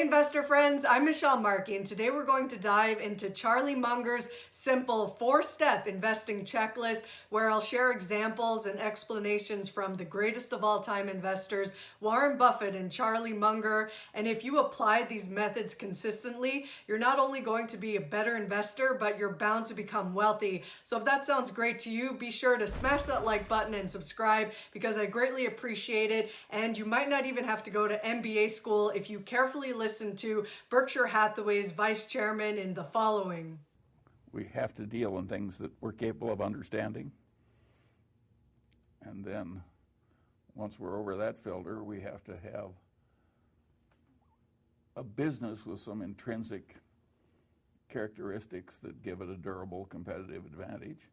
Hey investor friends, I'm Michelle Markey, and today we're going to dive into Charlie Munger's simple 4-step investing checklist, where I'll share examples and explanations from the greatest of all time investors, Warren Buffett and Charlie Munger. And if you apply these methods consistently, you're not only going to be a better investor, but you're bound to become wealthy. So if that sounds great to you, be sure to smash that like button and subscribe, because I greatly appreciate it. And you might not even have to go to MBA school if you carefully listen to Berkshire Hathaway's vice chairman in the following. We have to deal in things that we're capable of understanding. And then once we're over that filter, we have to have a business with some intrinsic characteristics that give it a durable competitive advantage.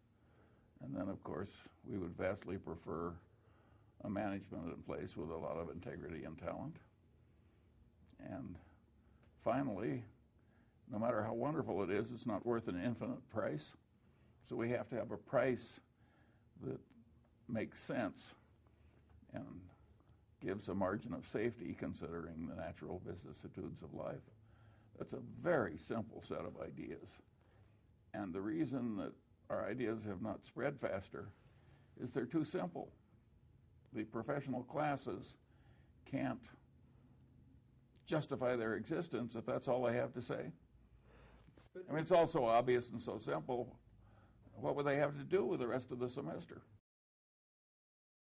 And then, of course, we would vastly prefer a management in place with a lot of integrity and talent. And finally, no matter how wonderful it is, it's not worth an infinite price. So we have to have a price that makes sense and gives a margin of safety considering the natural vicissitudes of life. That's a very simple set of ideas. And the reason that our ideas have not spread faster is they're too simple. The professional classes can't justify their existence if that's all they have to say. I mean, it's all so obvious and so simple. What would they have to do with the rest of the semester?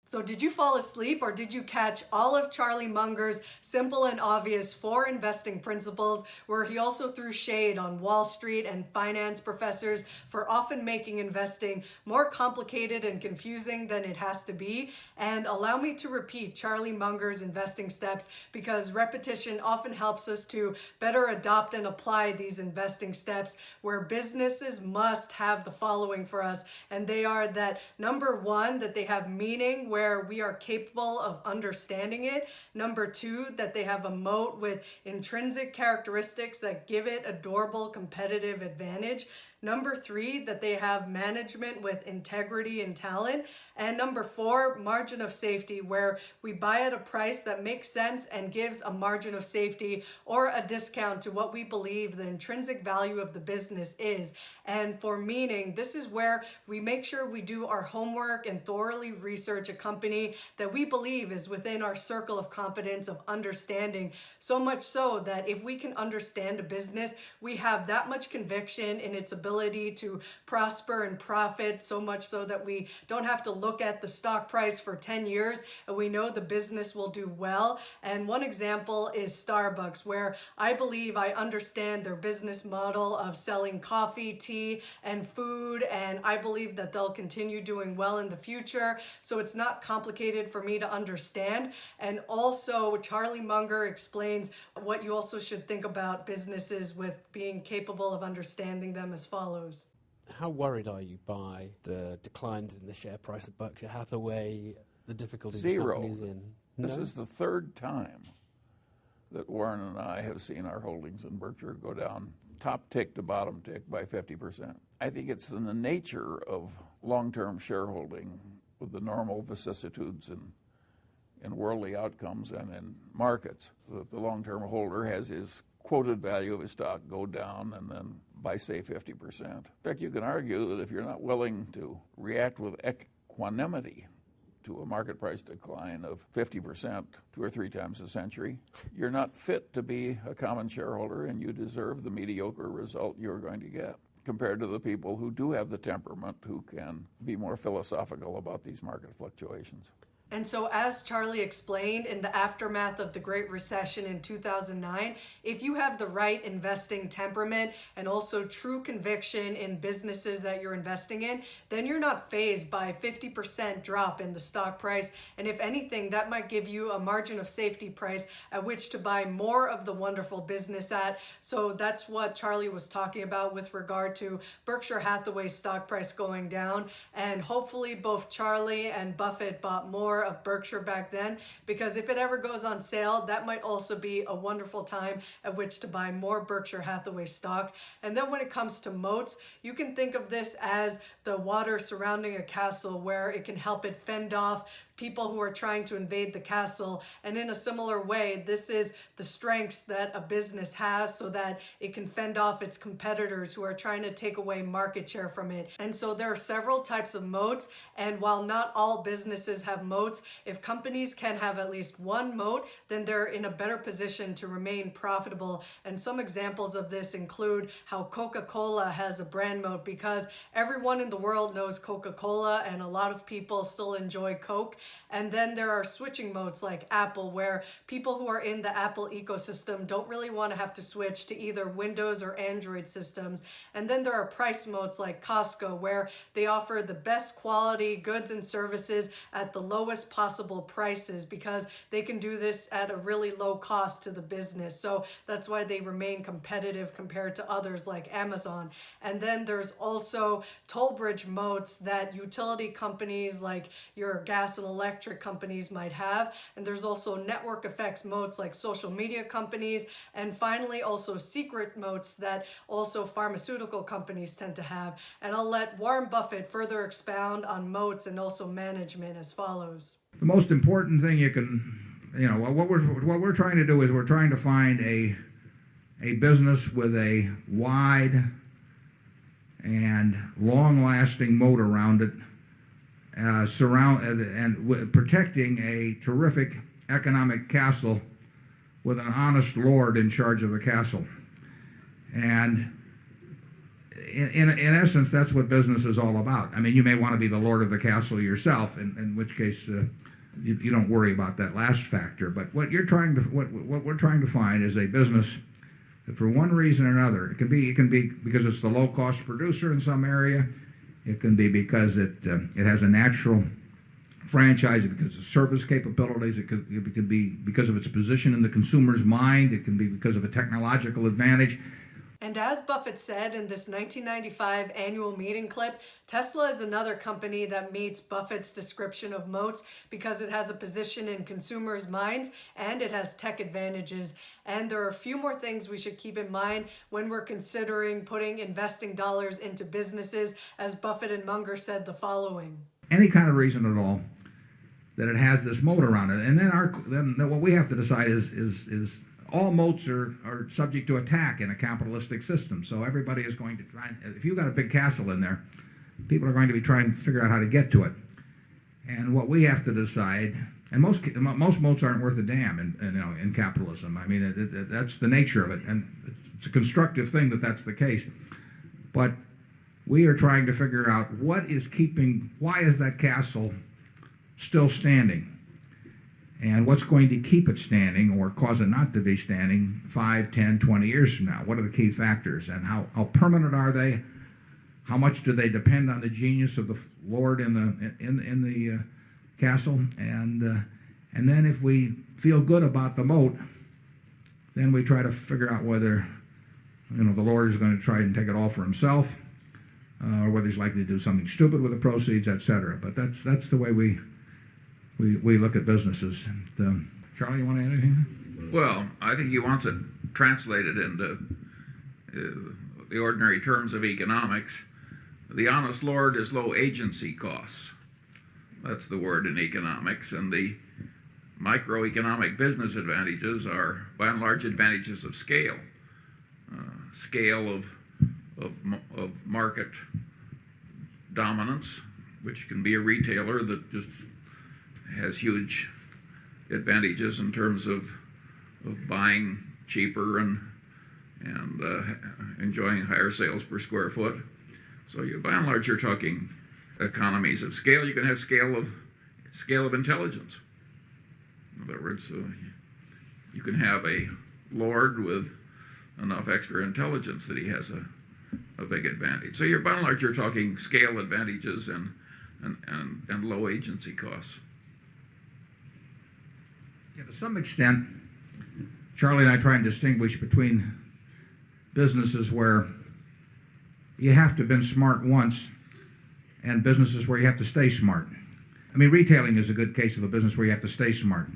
So did you fall asleep, or did you catch all of Charlie Munger's simple and obvious 4 investing principles, where he also threw shade on Wall Street and finance professors for often making investing more complicated and confusing than it has to be? And allow me to repeat Charlie Munger's investing steps, because repetition often helps us to better adopt and apply these investing steps, where businesses must have the following for us. And they are that, number 1, that they have meaning where we are capable of understanding it. Number 2, that they have a moat with intrinsic characteristics that give it a durable competitive advantage. Number 3, that they have management with integrity and talent. And number 4, margin of safety, where we buy at a price that makes sense and gives a margin of safety or a discount to what we believe the intrinsic value of the business is. And for meaning, this is where we make sure we do our homework and thoroughly research a company that we believe is within our circle of competence of understanding. So much so that if we can understand a business, we have that much conviction in its ability to prosper and profit, so much so that we don't have to look at the stock price for 10 years and we know the business will do well. And one example is Starbucks, where I believe I understand their business model of selling coffee, tea, and food, and I believe that they'll continue doing well in the future. So it's not complicated for me to understand. And also, Charlie Munger explains what you also should think about businesses with being capable of understanding them as follows. How worried are you by the declines in the share price of Berkshire Hathaway, the difficulties the company's in? No? This is the 3rd time that Warren and I have seen our holdings in Berkshire go down top tick to bottom tick by 50%. I think it's in the nature of long-term shareholding with the normal vicissitudes in worldly outcomes and in markets that the long-term holder has his quoted value of his stock go down and then by, say, 50%. In fact, you can argue that if you're not willing to react with equanimity to a market price decline of 50% 2 or 3 times a century, you're not fit to be a common shareholder, and you deserve the mediocre result you're going to get, compared to the people who do have the temperament, who can be more philosophical about these market fluctuations. And so, as Charlie explained, in the aftermath of the Great Recession in 2009, if you have the right investing temperament and also true conviction in businesses that you're investing in, then you're not fazed by a 50% drop in the stock price. And if anything, that might give you a margin of safety price at which to buy more of the wonderful business at. So that's what Charlie was talking about with regard to Berkshire Hathaway's stock price going down. And hopefully both Charlie and Buffett bought more of Berkshire back then, because if it ever goes on sale, that might also be a wonderful time at which to buy more Berkshire Hathaway stock. And then when it comes to moats, you can think of this as the water surrounding a castle, where it can help it fend off people who are trying to invade the castle. And in a similar way, this is the strengths that a business has so that it can fend off its competitors who are trying to take away market share from it. And so there are several types of moats, and while not all businesses have moats, if companies can have at least one moat, then they're in a better position to remain profitable. And some examples of this include how Coca-Cola has a brand moat, because everyone in the world knows Coca-Cola and a lot of people still enjoy Coke. And then there are switching moats like Apple, where people who are in the Apple ecosystem don't really want to have to switch to either Windows or Android systems. And then there are price moats like Costco, where they offer the best quality goods and services at the lowest possible prices, because they can do this at a really low cost to the business. So that's why they remain competitive compared to others like Amazon. And then there's also toll bridge moats that utility companies like your gas and electric companies might have. And there's also network effects moats like social media companies. And finally, also secret moats that also pharmaceutical companies tend to have. And I'll let Warren Buffett further expound on moats and also management as follows. The most important thing what we're trying to do is we're trying to find a business with a wide and long-lasting moat around it, protecting a terrific economic castle with an honest lord in charge of the castle. And in essence, that's what business is all about. I mean, you may want to be the lord of the castle yourself, in which case you don't worry about that last factor. But what we're trying to find is a business that, for one reason or another, it can be because it's the low-cost producer in some area. It can be because it has a natural franchise, because of service capabilities. It could be because of its position in the consumer's mind. It can be because of a technological advantage. And as Buffett said in this 1995 annual meeting clip, Tesla is another company that meets Buffett's description of moats because it has a position in consumers' minds and it has tech advantages. And there are a few more things we should keep in mind when we're considering putting investing dollars into businesses, as Buffett and Munger said the following. Any kind of reason at all that it has this moat around it. And then what we have to decide is all moats are subject to attack in a capitalistic system. So everybody is going to try, if you've got a big castle in there, people are going to be trying to figure out how to get to it. And what we have to decide, and most moats aren't worth a damn in capitalism. I mean, that's the nature of it, and it's a constructive thing that that's the case. But we are trying to figure out why is that castle still standing? And what's going to keep it standing or cause it not to be standing 5, 10, 20 years from now? What are the key factors, and how permanent are they? How much do they depend on the genius of the lord in the castle? And then if we feel good about the moat, then we try to figure out whether the lord is going to try and take it all for himself, or whether he's likely to do something stupid with the proceeds, etc. But that's the way we look at businesses. And, Charlie, you want to add anything? Well, I think he wants it translated into the ordinary terms of economics. The honest lord is low agency costs. That's the word in economics. And the microeconomic business advantages are, by and large, advantages of scale. Scale of market dominance, which can be a retailer that just has huge advantages in terms of buying cheaper and enjoying higher sales per square foot. So by and large, you're talking economies of scale. You can have scale of intelligence. In other words, you can have a lord with enough extra intelligence that he has a big advantage. So by and large, you're talking scale advantages and low agency costs. Yeah, to some extent, Charlie and I try and distinguish between businesses where you have to have been smart once and businesses where you have to stay smart. I mean, retailing is a good case of a business where you have to stay smart.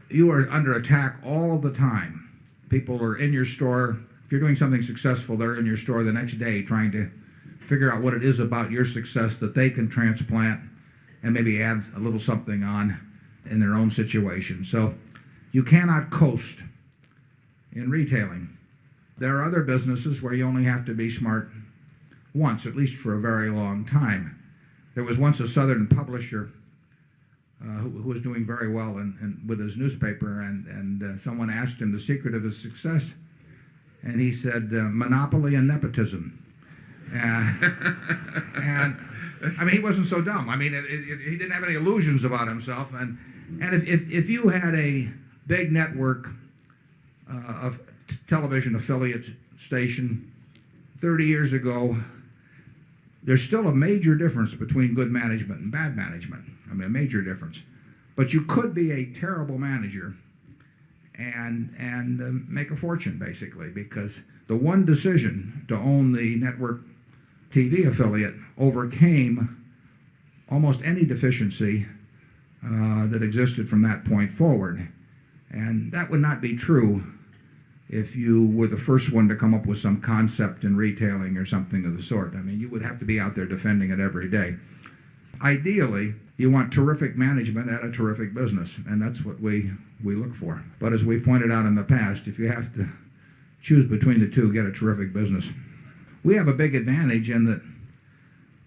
You are under attack all of the time. People are in your store. If you're doing something successful, they're in your store the next day trying to figure out what it is about your success that they can transplant and maybe add a little something on in their own situation. So you cannot coast in retailing. There are other businesses where you only have to be smart once, at least for a very long time. There was once a Southern publisher who was doing very well with his newspaper, and someone asked him the secret of his success, and he said, monopoly and nepotism. And I mean, he wasn't so dumb. I mean, he didn't have any illusions about himself. And if you had a big network of television affiliate station 30 years ago, there's still a major difference between good management and bad management. I mean, a major difference. But you could be a terrible manager and make a fortune, basically, because the one decision to own the network TV affiliate overcame almost any deficiency that existed from that point forward. And that would not be true if you were the first one to come up with some concept in retailing or something of the sort. I mean, you would have to be out there defending it every day. Ideally, you want terrific management at a terrific business, and that's what we look for. But as we pointed out in the past, if you have to choose between the two, get a terrific business. We have a big advantage in that,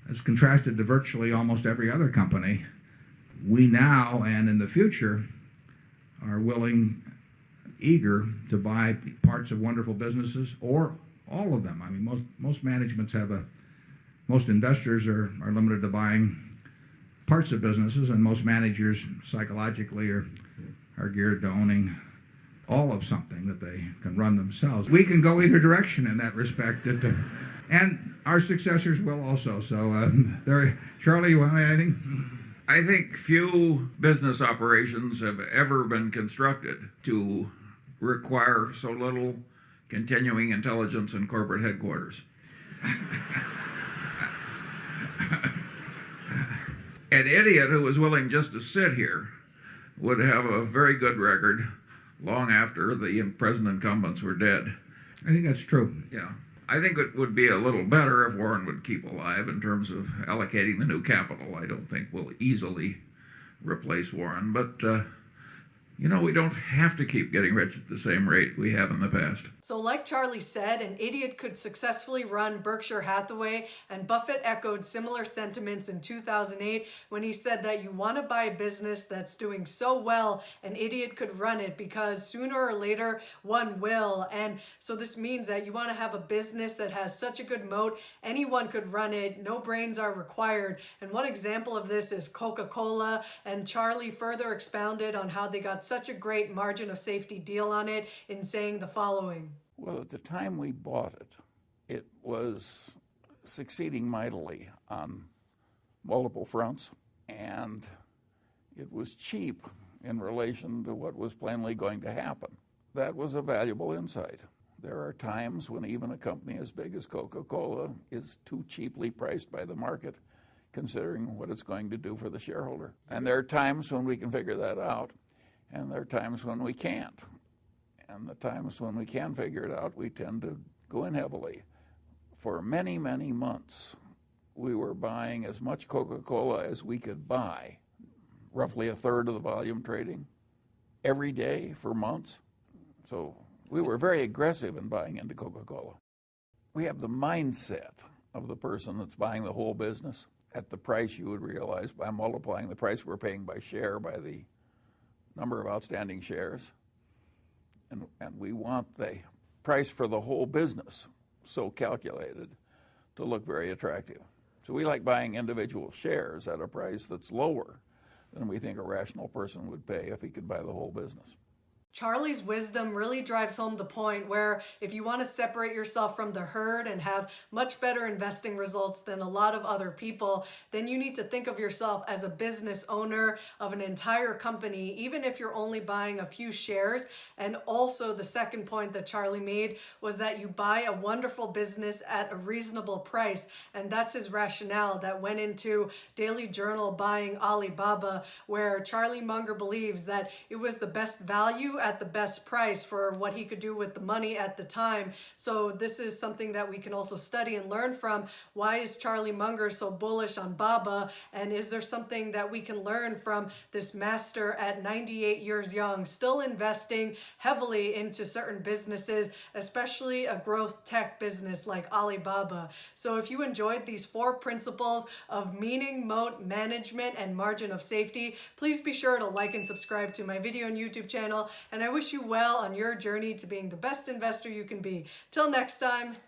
as contrasted to virtually almost every other company, we now and in the future are willing, eager to buy parts of wonderful businesses or all of them. I mean, most managements most investors are limited to buying parts of businesses, and most managers psychologically are geared to owning all of something that they can run themselves. We can go either direction in that respect, and our successors will also. So, Charlie, you want to add anything? I think few business operations have ever been constructed to require so little continuing intelligence in corporate headquarters. An idiot who was willing just to sit here would have a very good record long after the present incumbents were dead. I think that's true. Yeah. I think it would be a little better if Warren would keep alive in terms of allocating the new capital. I don't think we'll easily replace Warren, but we don't have to keep getting rich at the same rate we have in the past. So like Charlie said, an idiot could successfully run Berkshire Hathaway, and Buffett echoed similar sentiments in 2008 when he said that you want to buy a business that's doing so well, an idiot could run it because sooner or later one will. And so this means that you want to have a business that has such a good moat, anyone could run it, no brains are required. And one example of this is Coca-Cola, and Charlie further expounded on how they got such a great margin of safety deal on it in saying the following. Well, at the time we bought it, it was succeeding mightily on multiple fronts, and it was cheap in relation to what was plainly going to happen. That was a valuable insight. There are times when even a company as big as Coca-Cola is too cheaply priced by the market, considering what it's going to do for the shareholder. And there are times when we can figure that out, and there are times when we can't. And the times when we can figure it out, we tend to go in heavily. For many, many months, we were buying as much Coca-Cola as we could buy, roughly a third of the volume trading, every day for months. So we were very aggressive in buying into Coca-Cola. We have the mindset of the person that's buying the whole business at the price you would realize by multiplying the price we're paying by share by the number of outstanding shares. And we want the price for the whole business so calculated to look very attractive. So we like buying individual shares at a price that's lower than we think a rational person would pay if he could buy the whole business. Charlie's wisdom really drives home the point where if you want to separate yourself from the herd and have much better investing results than a lot of other people, then you need to think of yourself as a business owner of an entire company, even if you're only buying a few shares. And also the second point that Charlie made was that you buy a wonderful business at a reasonable price. And that's his rationale that went into Daily Journal buying Alibaba, where Charlie Munger believes that it was the best value at the best price for what he could do with the money at the time. So this is something that we can also study and learn from. Why is Charlie Munger so bullish on Baba? And is there something that we can learn from this master at 98 years young, still investing heavily into certain businesses, especially a growth tech business like Alibaba? So if you enjoyed these 4 principles of meaning, moat, management, and margin of safety, please be sure to like and subscribe to my video and YouTube channel. And I wish you well on your journey to being the best investor you can be. Till next time.